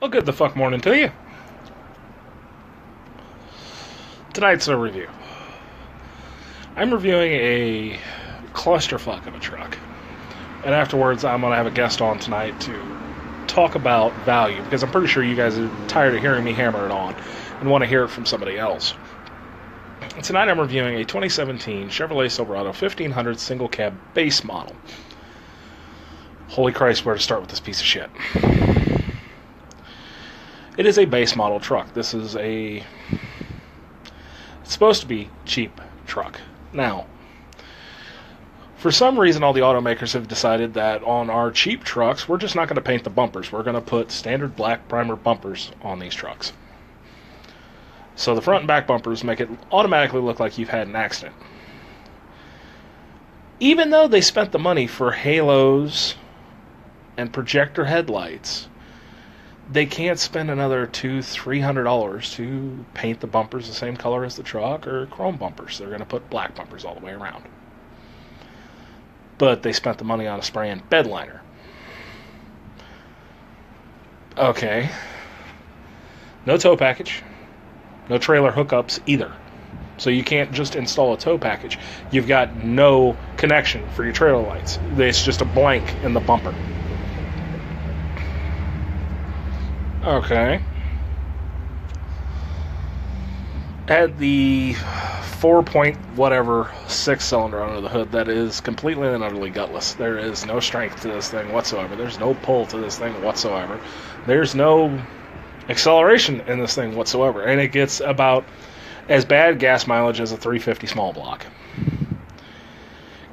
Well, good the fuck morning to you. Tonight's a review. I'm reviewing a clusterfuck of a truck. And afterwards, I'm going to have a guest on tonight to talk about value, because I'm pretty sure you guys are tired of hearing me hammer it on and want to hear it from somebody else. And tonight I'm reviewing a 2017 Chevrolet Silverado 1500 single cab base model. Holy Christ, where to start with this piece of shit. It is a base model truck. This is it's supposed to be cheap truck. Now, for some reason, all the automakers have decided that on our cheap trucks, we're just not going to paint the bumpers. We're going to put standard black primer bumpers on these trucks. So the front and back bumpers make it automatically look like you've had an accident. Even though they spent the money for halos and projector headlights, they can't spend another $200-$300 to paint the bumpers the same color as the truck or chrome bumpers. They're going to put black bumpers all the way around. But they spent the money on a spray-in bed liner. Okay. No tow package. No trailer hookups either. So you can't just install a tow package. You've got no connection for your trailer lights. It's just a blank in the bumper. Okay. Had the 4-point whatever 6-cylinder under the hood that is completely and utterly gutless. There is no strength to this thing whatsoever. There's no pull to this thing whatsoever. There's no acceleration in this thing whatsoever. And it gets about as bad gas mileage as a 350 small block.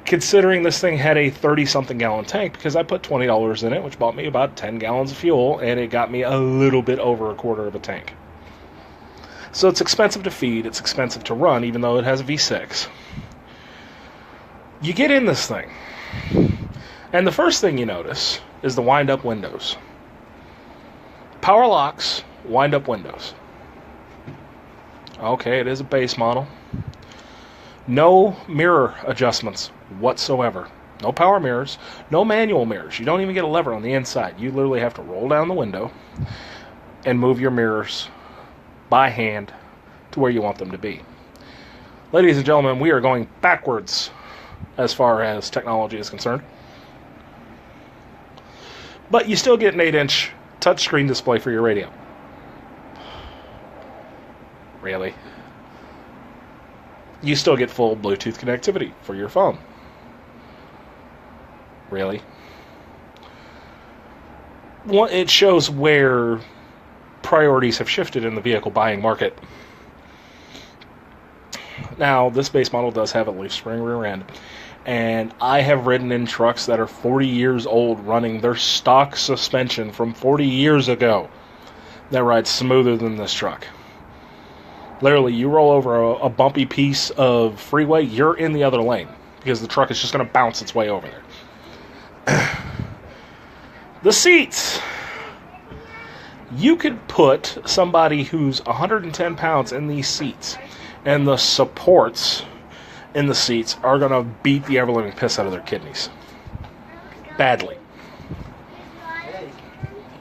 Considering this thing had a 30-something gallon tank, because I put $20 in it, which bought me about 10 gallons of fuel, and it got me a little bit over a quarter of a tank. So it's expensive to feed, it's expensive to run, even though it has a V6. You get in this thing, and the first thing you notice is the wind-up windows. Power locks, wind-up windows. Okay, it is a base model. No mirror adjustments whatsoever. No power mirrors, no manual mirrors. You don't even get a lever on the inside. You literally have to roll down the window and move your mirrors by hand to where you want them to be. Ladies and gentlemen, we are going backwards as far as technology is concerned. But you still get an 8-inch touchscreen display for your radio. Really? You still get full Bluetooth connectivity for your phone. Really? Well, it shows where priorities have shifted in the vehicle buying market. Now, this base model does have a leaf spring rear end, and I have ridden in trucks that are 40 years old running their stock suspension from 40 years ago that rides smoother than this truck. Literally, you roll over a bumpy piece of freeway, you're in the other lane, because the truck is just going to bounce its way over there. The seats. You could put somebody who's 110 pounds in these seats, and the supports in the seats are going to beat the ever-living piss out of their kidneys. Badly.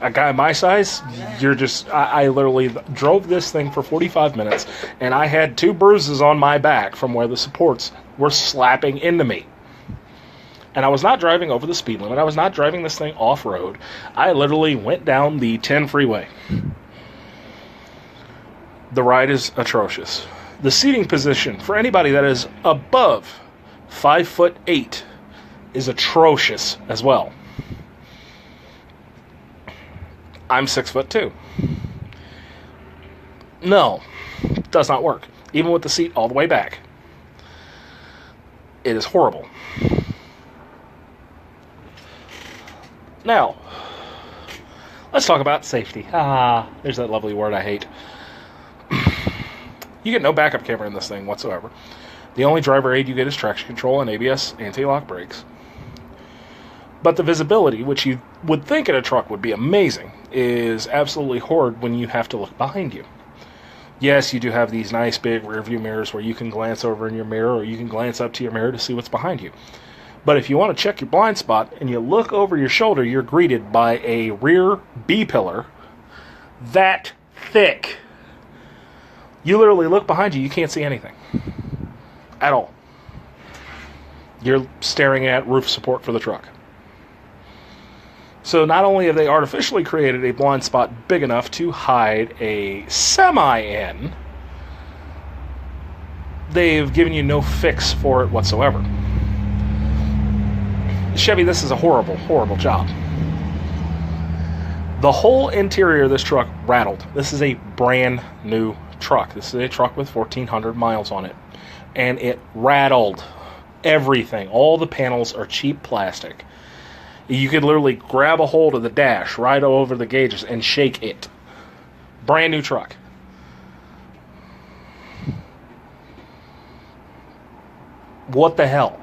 A guy my size, I literally drove this thing for 45 minutes, and I had 2 bruises on my back from where the supports were slapping into me. And I was not driving over the speed limit. I was not driving this thing off-road. I literally went down the 10 freeway. The ride is atrocious. The seating position for anybody that is above 5'8" is atrocious as well. I'm 6'2". No, it does not work. Even with the seat all the way back. It is horrible. Now, let's talk about safety. There's that lovely word I hate. You get no backup camera in this thing whatsoever. The only driver aid you get is traction control and ABS anti-lock brakes. But the visibility, which you would think in a truck would be amazing, is absolutely horrid when you have to look behind you. Yes, you do have these nice big rear view mirrors where you can glance over in your mirror, or you can glance up to your mirror to see what's behind you. But if you want to check your blind spot and you look over your shoulder, you're greeted by a rear B-pillar That thick. You literally look behind you, you can't see anything. At all. You're staring at roof support for the truck. So not only have they artificially created a blind spot big enough to hide a semi in, they've given you no fix for it whatsoever. Chevy, this is a horrible, horrible job. The whole interior of this truck rattled. This is a brand new truck. This is a truck with 1,400 miles on it. And it rattled everything. All the panels are cheap plastic. You could literally grab a hold of the dash right over the gauges and shake it. Brand new truck. What the hell?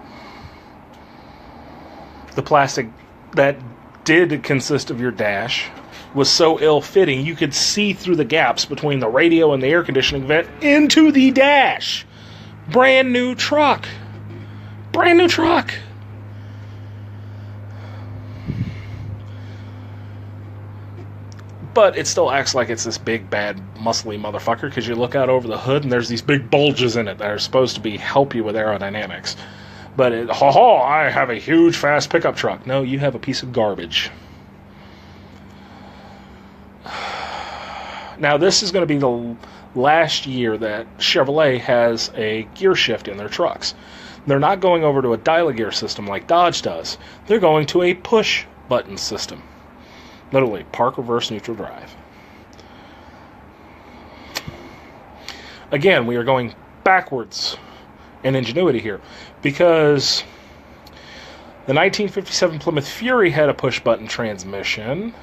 The plastic that did consist of your dash was so ill-fitting you could see through the gaps between the radio and the air conditioning vent into the dash. Brand new truck. Brand new truck. But it still acts like it's this big, bad, muscly motherfucker because you look out over the hood and there's these big bulges in it that are supposed to help you with aerodynamics. But I have a huge, fast pickup truck. No, you have a piece of garbage. Now, this is going to be the last year that Chevrolet has a gear shift in their trucks. They're not going over to a dial-a-gear system like Dodge does. They're going to a push-button system. Literally, park, reverse, neutral, drive. Again, we are going backwards in ingenuity here because the 1957 Plymouth Fury had a push-button transmission.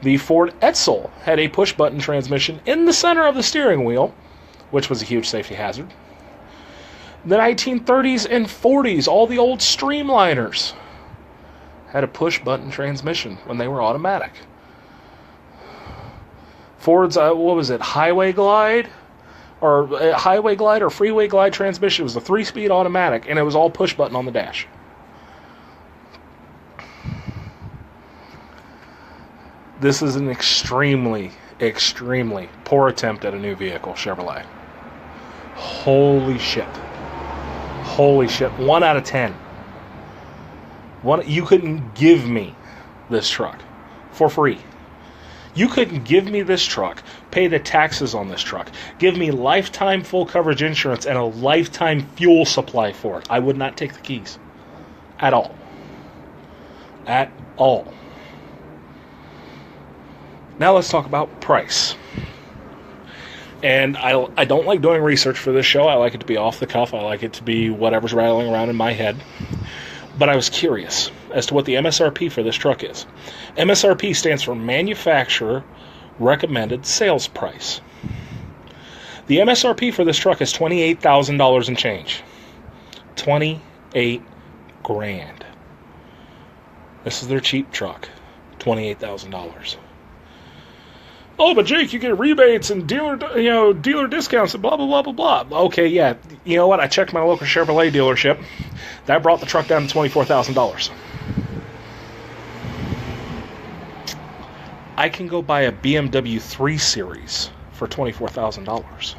The Ford Edsel had a push-button transmission in the center of the steering wheel, which was a huge safety hazard. The 1930s and 40s, all the old Streamliners had a push-button transmission when they were automatic. Ford's, Highway Glide? Or Highway Glide or Freeway Glide transmission. It was a 3-speed automatic, and it was all push-button on the dash. This is an extremely, extremely poor attempt at a new vehicle, Chevrolet. Holy shit. Holy shit. 1 out of 10. You couldn't give me this truck for free. You couldn't give me this truck, pay the taxes on this truck, give me lifetime full coverage insurance and a lifetime fuel supply for it. I would not take the keys. At all. At all. Now let's talk about price. And I don't like doing research for this show. I like it to be off the cuff. I like it to be whatever's rattling around in my head. But I was curious as to what the MSRP for this truck is. MSRP stands for Manufacturer Recommended Sales Price. The MSRP for this truck is $28,000 and change. 28 grand. This is their cheap truck. $28,000. Oh, but Jake, you get rebates and dealer discounts and blah, blah, blah, blah, blah. Okay, yeah. You know what? I checked my local Chevrolet dealership. That brought the truck down to $24,000. I can go buy a BMW 3 Series for $24,000.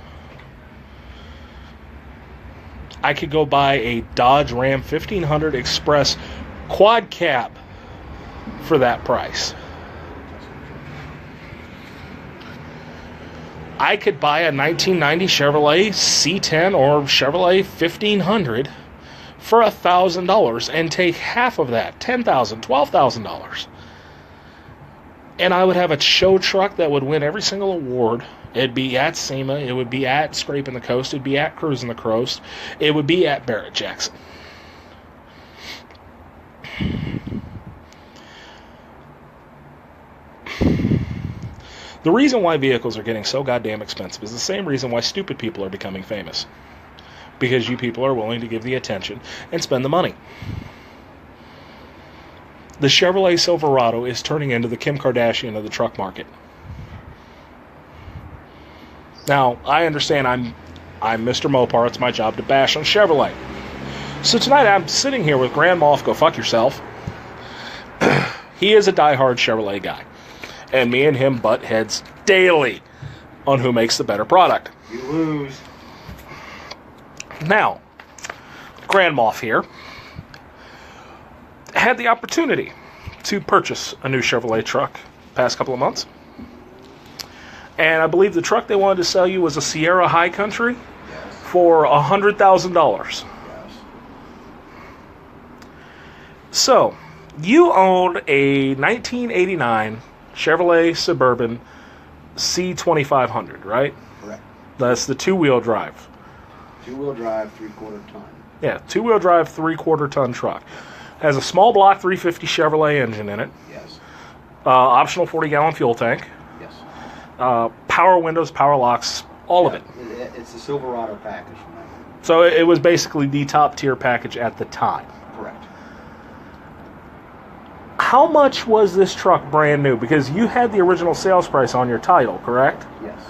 I could go buy a Dodge Ram 1500 Express quad cab for that price. I could buy a 1990 Chevrolet C10 or Chevrolet 1500 for $1,000 and take half of that, $10,000, $12,000. And I would have a show truck that would win every single award. It'd be at SEMA, it would be at Scraping the Coast, it'd be at Cruising the Coast, it would be at Barrett-Jackson. The reason why vehicles are getting so goddamn expensive is the same reason why stupid people are becoming famous. Because you people are willing to give the attention and spend the money. The Chevrolet Silverado is turning into the Kim Kardashian of the truck market. Now, I understand I'm Mr. Mopar. It's my job to bash on Chevrolet. So tonight I'm sitting here with Grand Moff, go fuck yourself. He is a diehard Chevrolet guy. And me and him butt heads daily on who makes the better product. You lose. Now, Grand Moff here had the opportunity to purchase a new Chevrolet truck past couple of months. And I believe the truck they wanted to sell you was a Sierra High Country for $100,000. Yes. So, you own a 1989 Chevrolet Suburban C2500, right? Correct. That's the two-wheel drive. Two-wheel drive, 3/4 ton. Yeah, two-wheel drive, 3/4 ton truck. Has a small block 350 Chevrolet engine in it. Yes. Optional 40-gallon fuel tank. Yes. Power windows, power locks, all of it. It's the Silverado package. So it was basically the top-tier package at the time. Correct. How much was this truck brand new? Because you had the original sales price on your title, correct? Yes.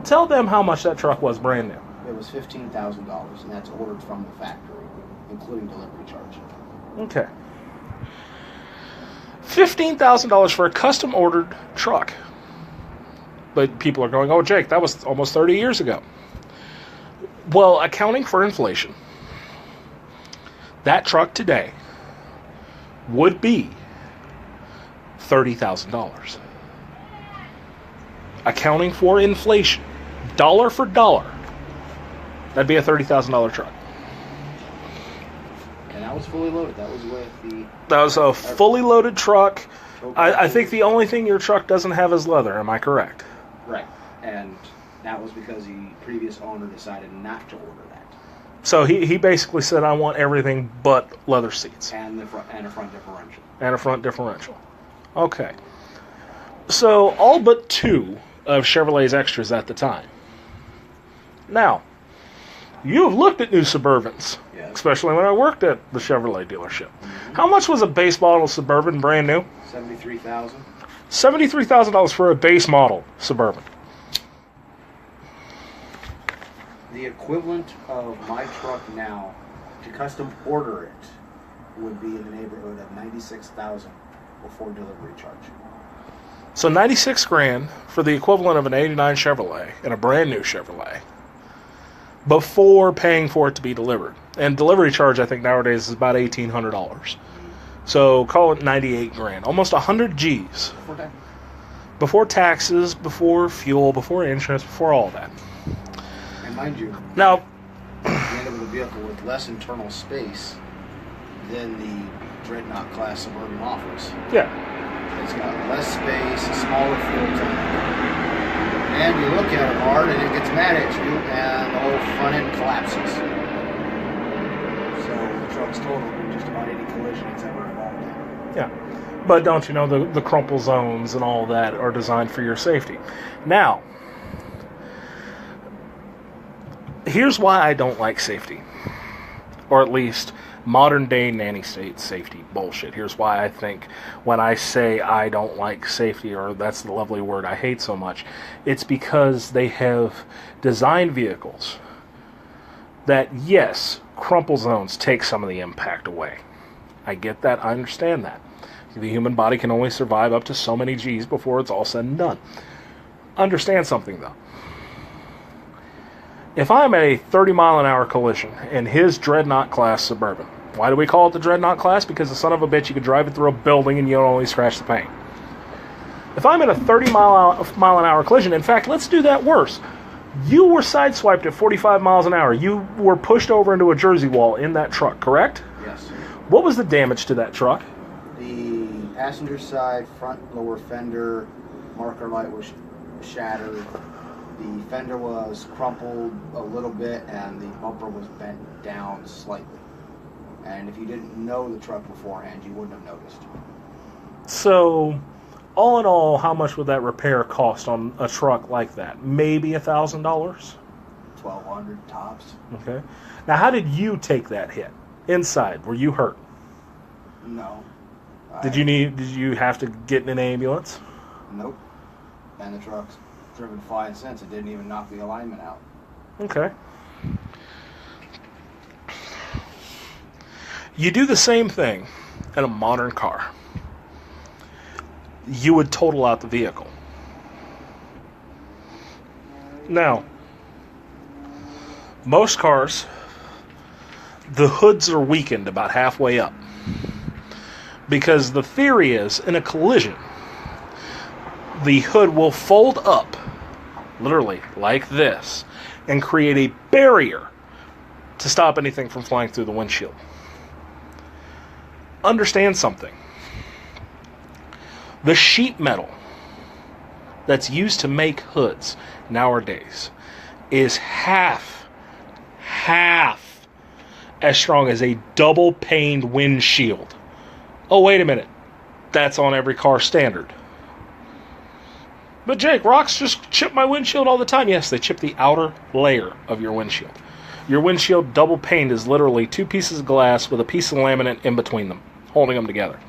Tell them how much that truck was brand new. It was $15,000, and that's ordered from the factory, including delivery charge. Okay. $15,000 for a custom-ordered truck. But people are going, oh, Jake, that was almost 30 years ago. Well, accounting for inflation, that truck today would be $30,000. Accounting for inflation, dollar for dollar, that'd be a $30,000 truck. And that was fully loaded. That was with the... That was a fully loaded truck. I think the only thing your truck doesn't have is leather. Am I correct? Right. And that was because the previous owner decided not to order that. So he basically said, I want everything but leather seats. And a front differential. And a front differential. Okay. So all but two of Chevrolet's extras at the time. Now, you've looked at new Suburbans. Yes. Especially when I worked at the Chevrolet dealership. Mm-hmm. How much was a base model Suburban brand new? $73,000. $73,000 for a base model Suburban. The equivalent of my truck now, to custom order it, would be in the neighborhood of $96,000 before delivery charge. So $96,000 for the equivalent of an '89 Chevrolet and a brand new Chevrolet before paying for it to be delivered. And delivery charge, I think nowadays is about $1,800. So call it $98,000, almost 100 G's. Before taxes, before fuel, before insurance, before all that. And mind you, now, you end up with a vehicle with less internal space than the Dreadnought class Suburban offers. Yeah. It's got less space, a smaller fuel tank. And you look at it hard and it gets mad at you and the whole front end collapses. So the truck's totaled in just about any collision it's ever involved in. Yeah. But don't you know the crumple zones and all that are designed for your safety. Now, here's why I don't like safety. Or at least modern day nanny state safety bullshit. Here's why I think when I say I don't like safety, or that's the lovely word I hate so much, it's because they have designed vehicles that, yes, crumple zones take some of the impact away. I get that. I understand that. The human body can only survive up to so many G's before it's all said and done. Understand something, though. If I'm at a 30-mile-an-hour collision in his Dreadnought class Suburban, why do we call it the Dreadnought class? Because the son of a bitch, you could drive it through a building and you'll only scratch the paint. If I'm in a 30-mile-an-hour collision, in fact, let's do that worse. You were sideswiped at 45 miles an hour. You were pushed over into a Jersey wall in that truck, correct? Yes. What was the damage to that truck? The passenger side front lower fender marker light was shattered. The fender was crumpled a little bit and the bumper was bent down slightly. And if you didn't know the truck beforehand, you wouldn't have noticed. So, all in all, how much would that repair cost on a truck like that? Maybe $1,000? $1,200 tops. Okay. Now, how did you take that hit? Inside, were you hurt? No. Did you have to get in an ambulance? Nope. And the truck's driven fine since. It didn't even knock the alignment out. Okay. You do the same thing in a modern car. You would total out the vehicle. Now, most cars, the hoods are weakened about halfway up. Because the theory is, in a collision, the hood will fold up, literally, like this, and create a barrier to stop anything from flying through the windshield. Understand something. The sheet metal that's used to make hoods nowadays is half as strong as a double-paned windshield. Oh, wait a minute. That's on every car standard. But Jake, rocks just chip my windshield all the time. Yes, they chip the outer layer of your windshield. Your windshield double paned is literally two pieces of glass with a piece of laminate in between them, holding them together.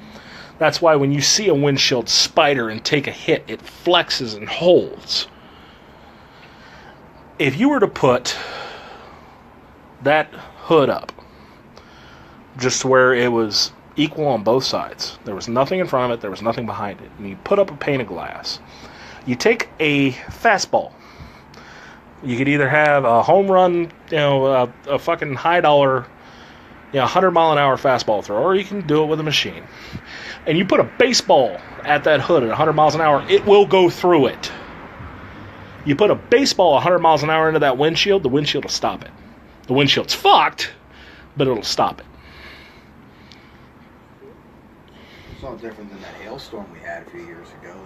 That's why when you see a windshield spider and take a hit, it flexes and holds. If you were to put that hood up, just where it was equal on both sides, there was nothing in front of it, there was nothing behind it, and you put up a pane of glass, you take a fastball. You could either have a home run, a fucking high dollar, 100-mile-an-hour fastball throw, or you can do it with a machine. And you put a baseball at that hood at 100 miles an hour, it will go through it. You put a baseball 100 miles an hour into that windshield, the windshield will stop it. The windshield's fucked, but it'll stop it. It's no different than that hailstorm we had a few years ago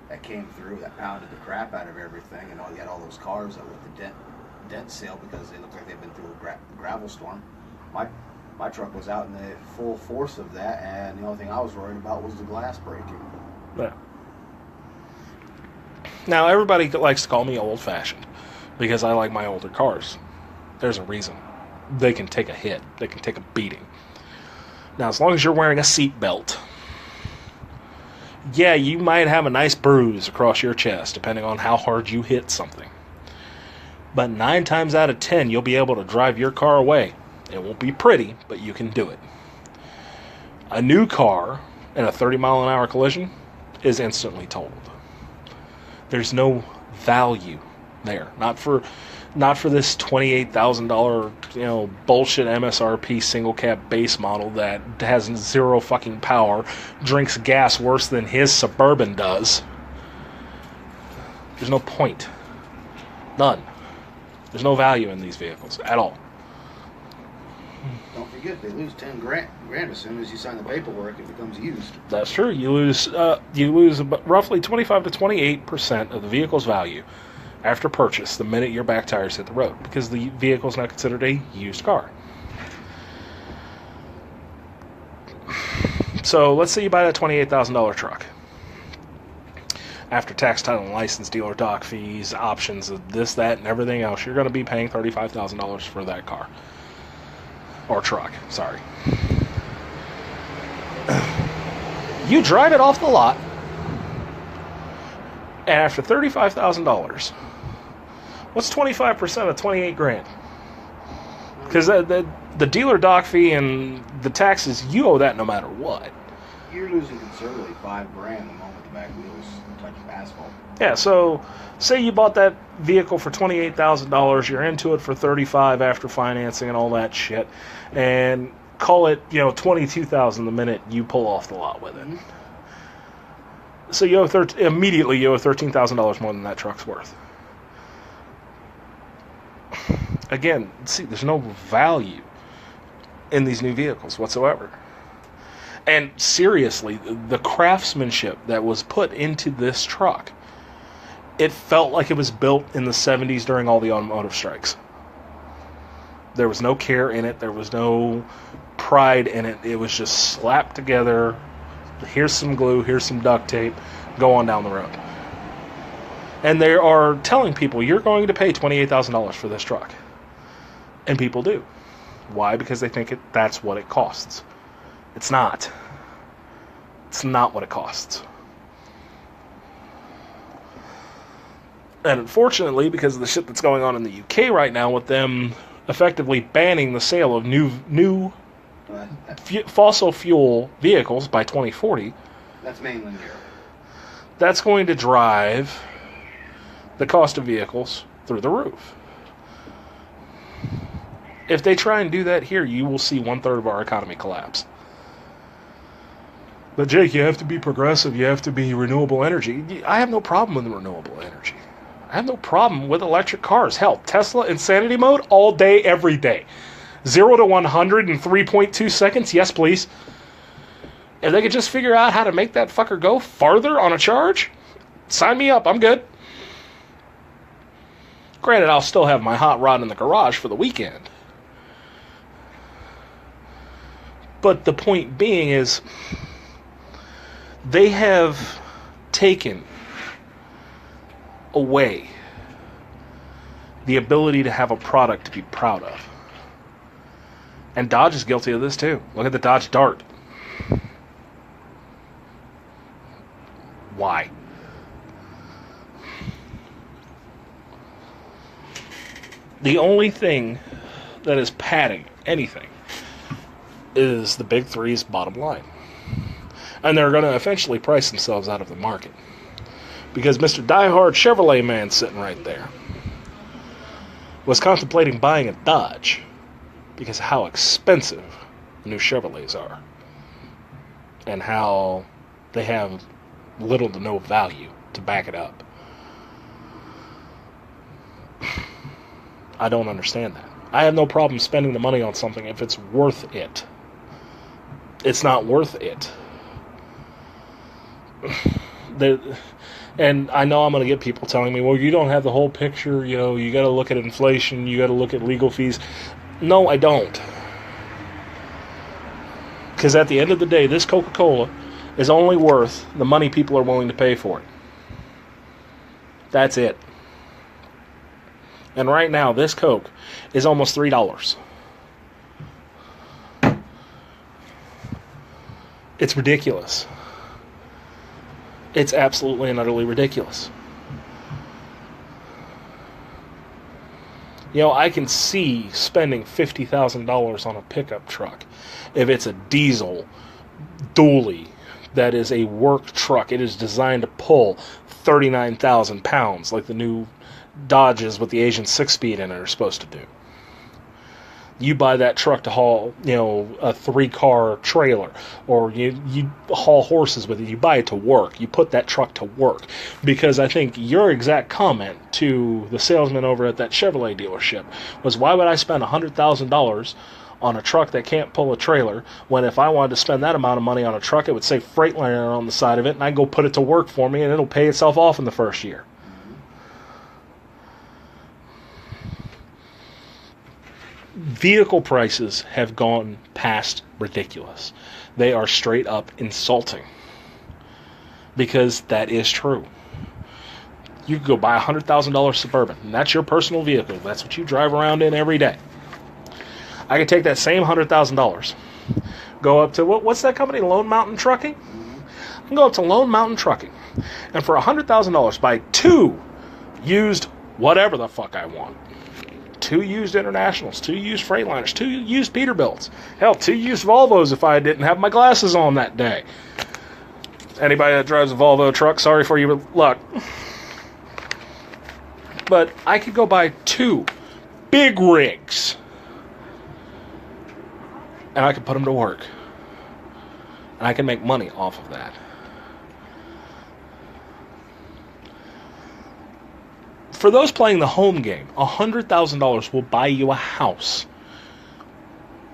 that came through, that pounded the crap out of everything, and you had all those cars that with the dent seal because they looked like they'd been through a gravel storm. My truck was out in the full force of that, and the only thing I was worried about was the glass breaking. Yeah. Now, everybody likes to call me old-fashioned because I like my older cars. There's a reason. They can take a hit. They can take a beating. Now, as long as you're wearing a seatbelt, yeah, you might have a nice bruise across your chest, depending on how hard you hit something. But 9 times out of 10, you'll be able to drive your car away. It won't be pretty, but you can do it. A new car in a 30-mile-an-hour collision is instantly totaled. There's no value there. Not for this $28,000, bullshit MSRP single cab base model that has zero fucking power, drinks gas worse than his Suburban does. There's no point. None. There's no value in these vehicles at all. Don't forget, they lose 10 grand as soon as you sign the paperwork. It becomes used. That's true. You lose roughly 25 to 28% of the vehicle's value after purchase the minute your back tires hit the road, because the vehicle is now considered a used car. So let's say you buy that $28,000 truck. After tax, title, and license, dealer dock fees, options, this, that, and everything else, you're going to be paying $35,000 for that car. Or truck, sorry. You drive it off the lot, and after $35,000, what's 25% of 28 grand? Because the dealer dock fee and the taxes, you owe that no matter what. You're losing considerably $5 grand the moment the back wheels touch asphalt. Yeah, so say you bought that vehicle for $28,000, you're into it for $35,000 after financing and all that shit, and call it, $22,000 the minute you pull off the lot with it. Mm-hmm. So you owe immediately you owe $13,000 more than that truck's worth. Again, see, there's no value in these new vehicles whatsoever. And seriously, the craftsmanship that was put into this truck, it felt like it was built in the 70s during all the automotive strikes. There was no care in it. There was no pride in it. It was just slapped together. Here's some glue. Here's some duct tape. Go on down the road. And they are telling people, you're going to pay $28,000 for this truck. And people do. Why? Because they think that's what it costs. It's not. It's not what it costs. And unfortunately, because of the shit that's going on in the UK right now with them effectively banning the sale of new fossil fuel vehicles by 2040. That's mainland Europe. That's going to drive the cost of vehicles through the roof. If they try and do that here, you will see 1/3 of our economy collapse. But Jake, you have to be progressive. You have to be renewable energy. I have no problem with renewable energy. I have no problem with electric cars. Hell, Tesla insanity mode all day, every day. 0 to 100 in 3.2 seconds. Yes, please. If they could just figure out how to make that fucker go farther on a charge, sign me up. I'm good. Granted, I'll still have my hot rod in the garage for the weekend. But the point being is, they have taken away the ability to have a product to be proud of. And Dodge is guilty of this too. Look at the Dodge Dart. Why? The only thing that is padding anything is the big three's bottom line. And they're going to eventually price themselves out of the market. Because Mr. Diehard Chevrolet man sitting right there was contemplating buying a Dodge because of how expensive the new Chevrolets are. And how they have little to no value to back it up. I don't understand that. I have no problem spending the money on something if it's worth it. It's not worth it. And I know I'm going to get people telling me, well, you don't have the whole picture, you got to look at inflation, you got to look at legal fees. No, I don't. Because at the end of the day, this Coca-Cola is only worth the money people are willing to pay for it. That's it. And right now, this Coke is almost $3. It's ridiculous. It's absolutely and utterly ridiculous. I can see spending $50,000 on a pickup truck if it's a diesel dually that is a work truck. It is designed to pull 39,000 pounds like the new Dodges with the Asian 6-speed in it are supposed to do. You buy that truck to haul, a 3-car trailer, or you haul horses with it. You buy it to work. You put that truck to work. Because I think your exact comment to the salesman over at that Chevrolet dealership was, why would I spend $100,000 on a truck that can't pull a trailer, when if I wanted to spend that amount of money on a truck, it would say Freightliner on the side of it, and I'd go put it to work for me, and it'll pay itself off in the first year. Vehicle prices have gone past ridiculous. They are straight up insulting. Because that is true. You could go buy a $100,000 Suburban, and that's your personal vehicle. That's what you drive around in every day. I could take that same $100,000, go up to, what's that company, Lone Mountain Trucking? I can go up to Lone Mountain Trucking, and for $100,000 buy 2 used whatever the fuck I want. 2 used Internationals, 2 used Freightliners, 2 used Peterbilts. Hell, 2 used Volvos if I didn't have my glasses on that day. Anybody that drives a Volvo truck, sorry for your luck. But I could go buy 2 big rigs, and I could put them to work. And I can make money off of that. For those playing the home game, $100,000 will buy you a house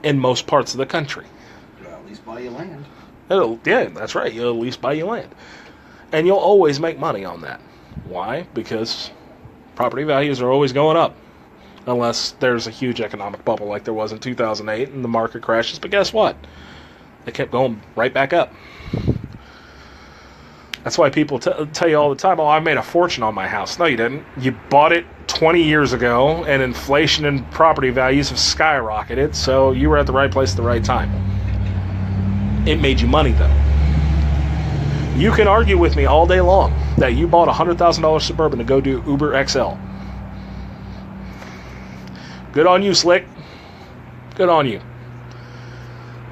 in most parts of the country. It'll at least buy you land. Yeah, that's right. You'll at least buy you land. And you'll always make money on that. Why? Because property values are always going up. Unless there's a huge economic bubble like there was in 2008 and the market crashes. But guess what? They kept going right back up. That's why people tell you all the time, oh, I made a fortune on my house. No, you didn't. You bought it 20 years ago, and inflation and property values have skyrocketed, so you were at the right place at the right time. It made you money, though. You can argue with me all day long that you bought a $100,000 Suburban to go do Uber XL. Good on you, Slick. Good on you.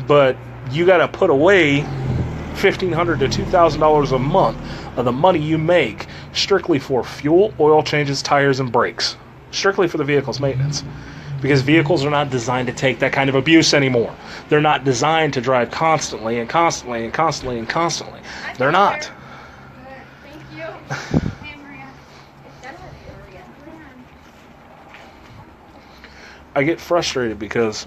But you got to put away $1,500 to $2,000 a month of the money you make strictly for fuel, oil changes, tires, and brakes. strictly for the vehicle's maintenance. Because vehicles are not designed to take that kind of abuse anymore. They're not designed to drive constantly and constantly and constantly and constantly. They're not. Thank you. Hey, Maria. I get frustrated because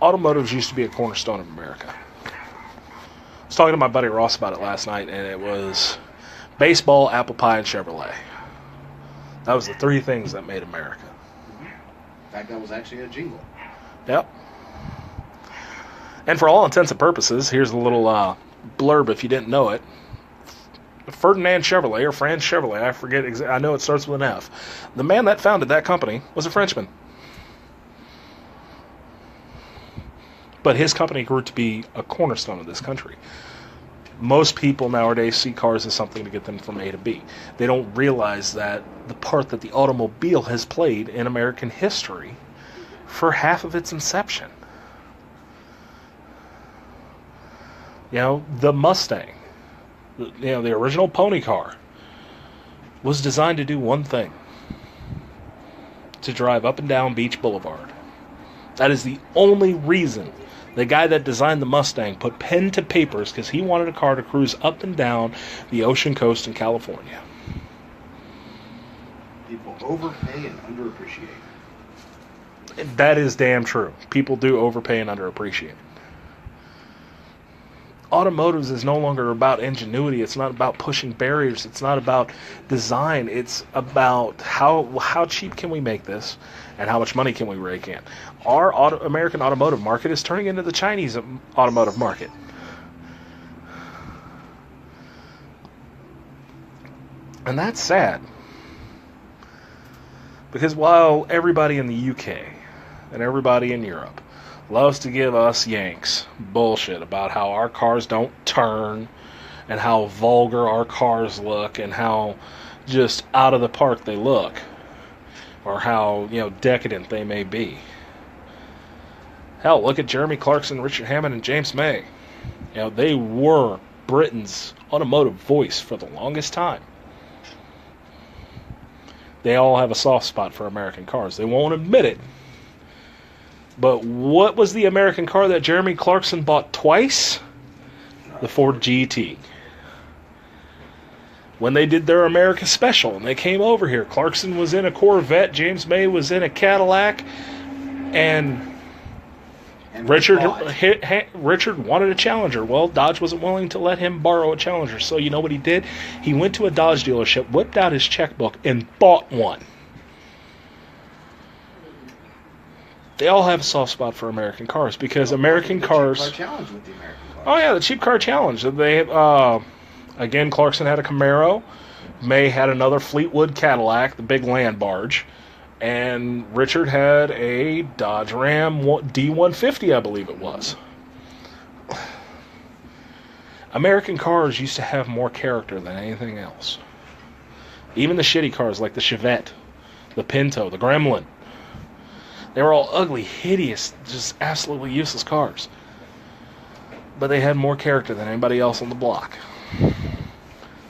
automotives used to be a cornerstone of America. I was talking to my buddy Ross about it last night, and it was baseball, apple pie, and Chevrolet. That was the three things that made America. In fact, that was actually a jingle. Yep. And for all intents and purposes, here's a little blurb if you didn't know it. Ferdinand Chevrolet, or Franz Chevrolet, I forget exactly. I know it starts with an F. The man that founded that company was a Frenchman. But his company grew to be a cornerstone of this country. Most people nowadays see cars as something to get them from A to B. They don't realize that the part that the automobile has played in American history for half of its inception. You know, the Mustang, the original pony car, was designed to do one thing: to drive up and down Beach Boulevard. That is the only reason the guy that designed the Mustang put pen to papers, because he wanted a car to cruise up and down the ocean coast in California. People overpay and underappreciate. That is damn true. People do overpay and underappreciate. Automotives is no longer about ingenuity. It's not about pushing barriers. It's not about design. It's about how cheap can we make this and how much money can we rake in. Our American automotive market is turning into the Chinese automotive market. And that's sad. Because while everybody in the UK and everybody in Europe loves to give us Yanks bullshit about how our cars don't turn and how vulgar our cars look and how just out of the park they look, or how, decadent they may be. Hell, look at Jeremy Clarkson, Richard Hammond, and James May. They were Britain's automotive voice for the longest time. They all have a soft spot for American cars. They won't admit it. But what was the American car that Jeremy Clarkson bought twice? The Ford GT. When they did their America Special and they came over here, Clarkson was in a Corvette, James May was in a Cadillac, and Richard wanted a Challenger. Well, Dodge wasn't willing to let him borrow a Challenger, so you know what he did? He went to a Dodge dealership, whipped out his checkbook, and bought one. They all have a soft spot for American cars because American cars. Cheap car challenge with the American cars. Oh yeah, the cheap car challenge. They again, Clarkson had a Camaro, May had another Fleetwood Cadillac, the big land barge, and Richard had a Dodge Ram D150, I believe it was. American cars used to have more character than anything else. Even the shitty cars like the Chevette, the Pinto, the Gremlin. They were all ugly, hideous, just absolutely useless cars. But they had more character than anybody else on the block.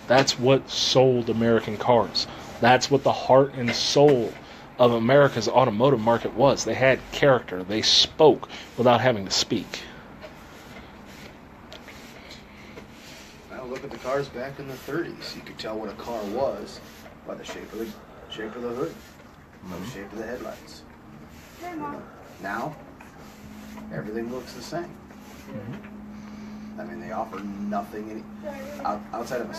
That's what sold American cars. That's what the heart and soul of America's automotive market was. They had character. They spoke without having to speak. Well, look at the cars back in the 30s. You could tell what a car was by the shape of the hood, by the shape of the headlights. Now, everything looks the same. I mean, they offer nothing outside of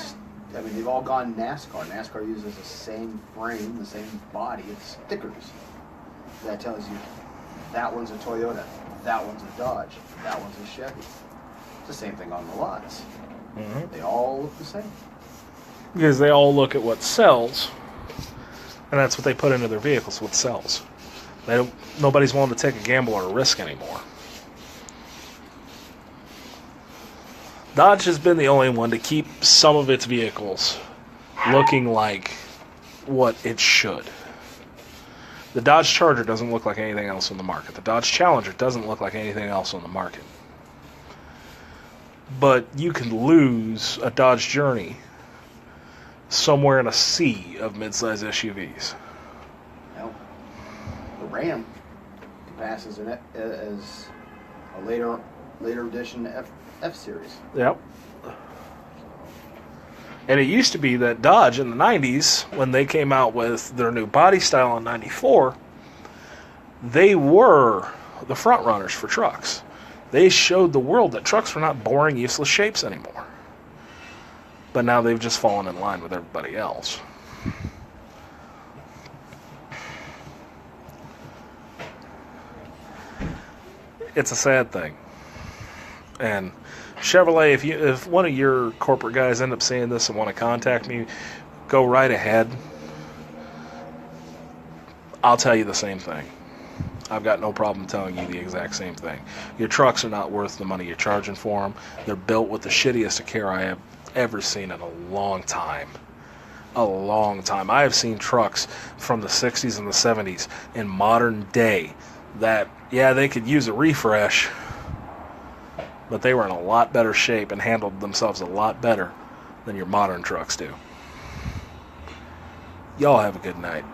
they've all gone NASCAR. NASCAR uses the same frame, the same body. It's stickers. That tells you that one's a Toyota, that one's a Dodge, that one's a Chevy. It's the same thing on the lots. They all look the same. Because they all look at what sells, and that's what they put into their vehicles, what sells. Nobody's willing to take a gamble or a risk anymore. Dodge has been the only one to keep some of its vehicles looking like what it should. The Dodge Charger doesn't look like anything else on the market. The Dodge Challenger doesn't look like anything else on the market. But you can lose a Dodge Journey somewhere in a sea of midsize SUVs. Well, the Ram passes in it as a later edition F Series. Yep. And it used to be that Dodge in the 90s, when they came out with their new body style in 94, they were the front runners for trucks. They showed the world that trucks were not boring, useless shapes anymore. But now they've just fallen in line with everybody else. It's a sad thing. And Chevrolet, if one of your corporate guys end up seeing this and want to contact me, go right ahead. I'll tell you the same thing. I've got no problem telling you the exact same thing. Your trucks are not worth the money you're charging for them. They're built with the shittiest of care I have ever seen in a long time. A long time. I have seen trucks from the 60s and the 70s in modern day that, yeah, they could use a refresh, but they were in a lot better shape and handled themselves a lot better than your modern trucks do. Y'all have a good night.